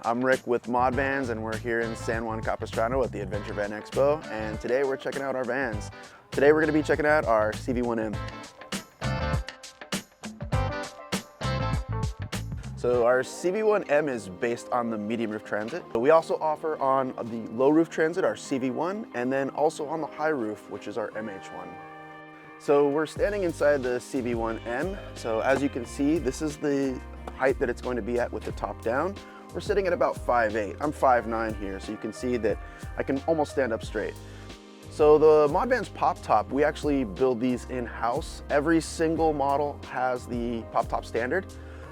I'm Rick with ModVans, and we're here in San Juan Capistrano at the Adventure Van Expo, and today we're checking out our vans. Today we're going to be checking out our CV1M. So our CV1M is based on the medium roof Transit. We also offer on the low roof Transit our CV1, and then also on the high roof, which is our MH1. So we're standing inside the CV1M. So as you can see, this is the height that it's going to be at with the top down. We're sitting at about 5'8". I'm 5'9" here, so you can see that I can almost stand up straight. So the ModVan's pop top, we actually build these in-house. Every single model has the pop top standard.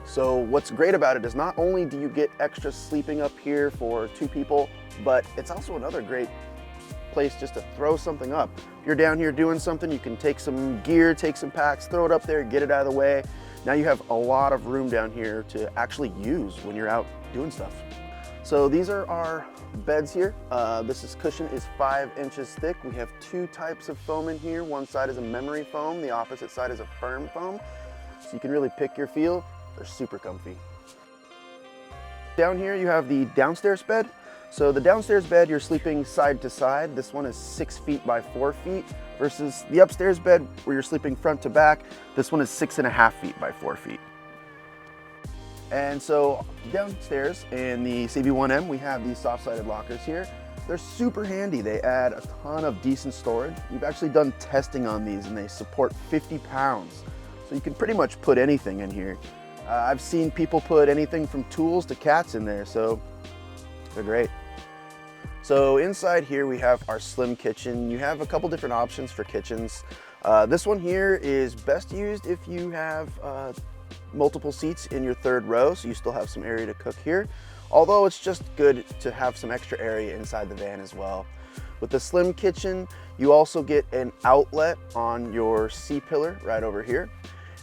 So what's great about it is not only do you get extra sleeping up here for 2 people, but it's also another great place just to throw something up. If you're down here doing something, you can take some gear, take some packs, throw it up there, get it out of the way. Now you have a lot of room down here to actually use when you're out doing stuff. So these are our beds here. This cushion is 5 inches thick. We have 2 types of foam in here. One side is a memory foam, the opposite side is a firm foam. So you can really pick your feel. They're super comfy. Down here you have the downstairs bed. So the downstairs bed, you're sleeping side to side. This one is 6 feet by 4 feet versus the upstairs bed where you're sleeping front to back. This one is 6.5 feet by 4 feet. And so downstairs in the CV1M, we have these soft-sided lockers here. They're super handy. They add a ton of decent storage. We've actually done testing on these and they support 50 pounds. So you can pretty much put anything in here. I've seen people put anything from tools to cats in there, so they're great. So inside here we have our slim kitchen. You have a couple different options for kitchens. This one here is best used if you have multiple seats in your 3rd row, so you still have some area to cook here. Although it's just good to have some extra area inside the van as well. With the slim kitchen, you also get an outlet on your C-pillar right over here.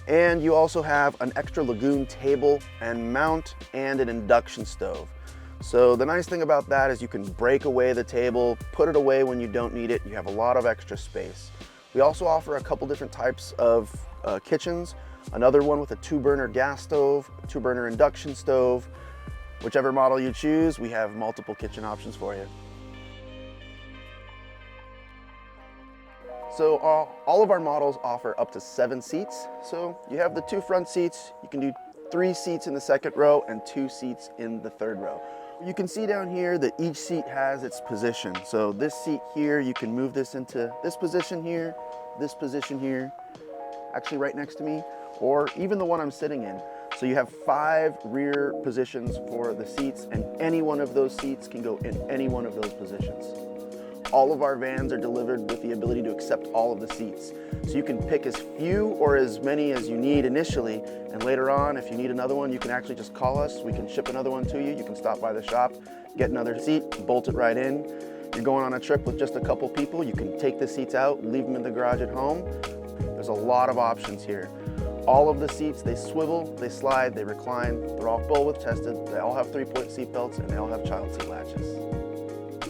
And you also have an extra lagoon table and mount and an induction stove. So the nice thing about that is you can break away the table, put it away when you don't need it. You have a lot of extra space. We also offer a couple different types of kitchens. Another one with a 2-burner gas stove, 2-burner induction stove. Whichever model you choose, we have multiple kitchen options for you. So all of our models offer up to 7 seats. So you have the 2 front seats, you can do 3 seats in the 2nd row and 2 seats in the 3rd row. You can see down here that each seat has its position. So this seat here, you can move this into this position here, actually right next to me, or even the one I'm sitting in. So you have 5 rear positions for the seats, and any one of those seats can go in any one of those positions. All of our vans are delivered with the ability to accept all of the seats. So you can pick as few or as many as you need initially, and later on, if you need another one, you can actually just call us. We can ship another one to you. You can stop by the shop, get another seat, bolt it right in. You're going on a trip with just a couple people, you can take the seats out, leave them in the garage at home. There's a lot of options here. All of the seats, they swivel, they slide, they recline. They're all Bullwith tested. They all have 3-point seat belts, and they all have child seat latches.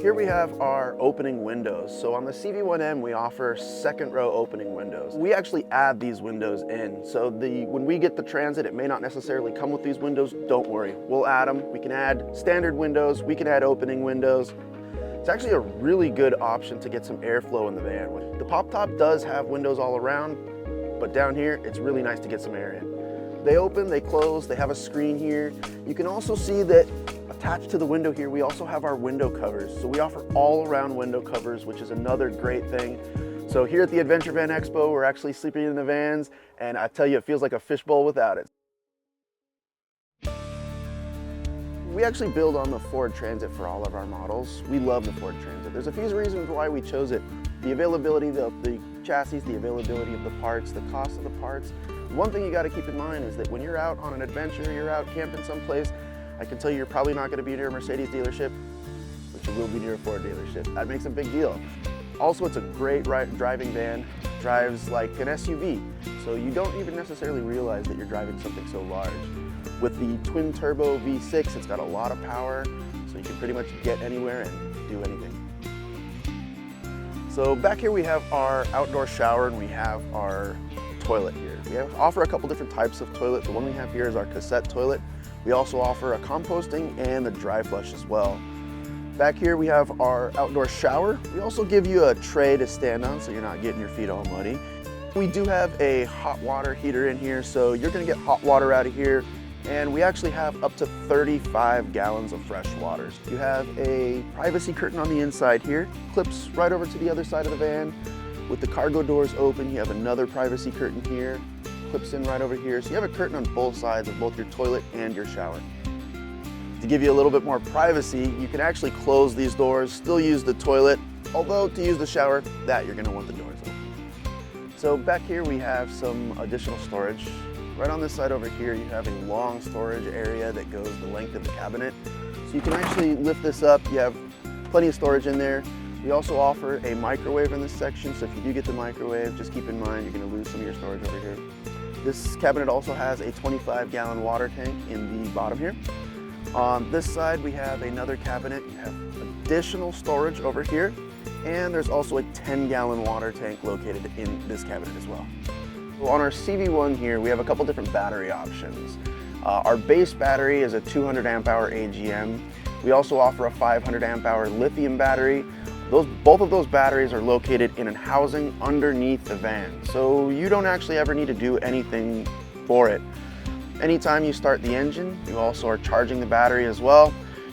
Here we have our opening windows. So on the CV1M, we offer 2nd row opening windows. We actually add these windows in. So when we get the Transit, it may not necessarily come with these windows. Don't worry, we'll add them. We can add standard windows, we can add opening windows. It's actually a really good option to get some airflow in the van. The pop top does have windows all around, but down here, it's really nice to get some air in. They open, they close, they have a screen here. You can also see that attached to the window here, we also have our window covers. So we offer all around window covers, which is another great thing. So here at the Adventure Van Expo, we're actually sleeping in the vans, and I tell you, it feels like a fishbowl without it. We actually build on the Ford Transit for all of our models. We love the Ford Transit. There's a few reasons why we chose it. The availability of the chassis, the availability of the parts, the cost of the parts. One thing you gotta keep in mind is that when you're out on an adventure, you're out camping someplace, I can tell you, you're probably not gonna be near a Mercedes dealership, but you will be near a Ford dealership. That makes a big deal. Also, it's a great driving van. Drives like an SUV, so you don't even necessarily realize that you're driving something so large. With the twin turbo V6, it's got a lot of power, so you can pretty much get anywhere and do anything. So back here we have our outdoor shower and we have our toilet here. We offer a couple different types of toilet. The one we have here is our cassette toilet. We also offer a composting and a dry flush as well. Back here we have our outdoor shower. We also give you a tray to stand on so you're not getting your feet all muddy. We do have a hot water heater in here, so you're gonna get hot water out of here, and we actually have up to 35 gallons of fresh water. You have a privacy curtain on the inside here, clips right over to the other side of the van. With the cargo doors open, you have another privacy curtain here, clips in right over here. So you have a curtain on both sides of both your toilet and your shower. To give you a little bit more privacy, you can actually close these doors, still use the toilet, although to use the shower, that you're gonna want the doors open. So back here we have some additional storage. Right on this side over here, you have a long storage area that goes the length of the cabinet. So you can actually lift this up, you have plenty of storage in there. We also offer a microwave in this section, so if you do get the microwave, just keep in mind you're gonna lose some of your storage over here. This cabinet also has a 25-gallon water tank in the bottom here. On this side, we have another cabinet. You have additional storage over here, and there's also a 10-gallon water tank located in this cabinet as well. So on our CV1 here, we have a couple different battery options. Our base battery is a 200 amp hour AGM. We also offer a 500 amp hour lithium battery. Both of those batteries are located in a housing underneath the van, so you don't actually ever need to do anything for it. Anytime you start the engine, you also are charging the battery as well.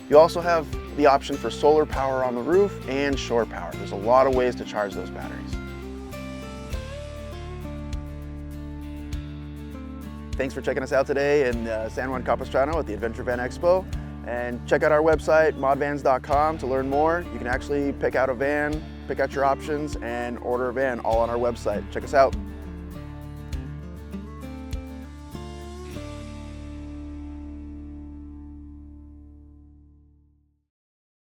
You also have the option for solar power on the roof and shore power. There's a lot of ways to charge those batteries. Thanks for checking us out today in San Juan Capistrano at the Adventure Van Expo. And check out our website, ModVans.com, to learn more. You can actually pick out a van, pick out your options, and order a van all on our website. Check us out.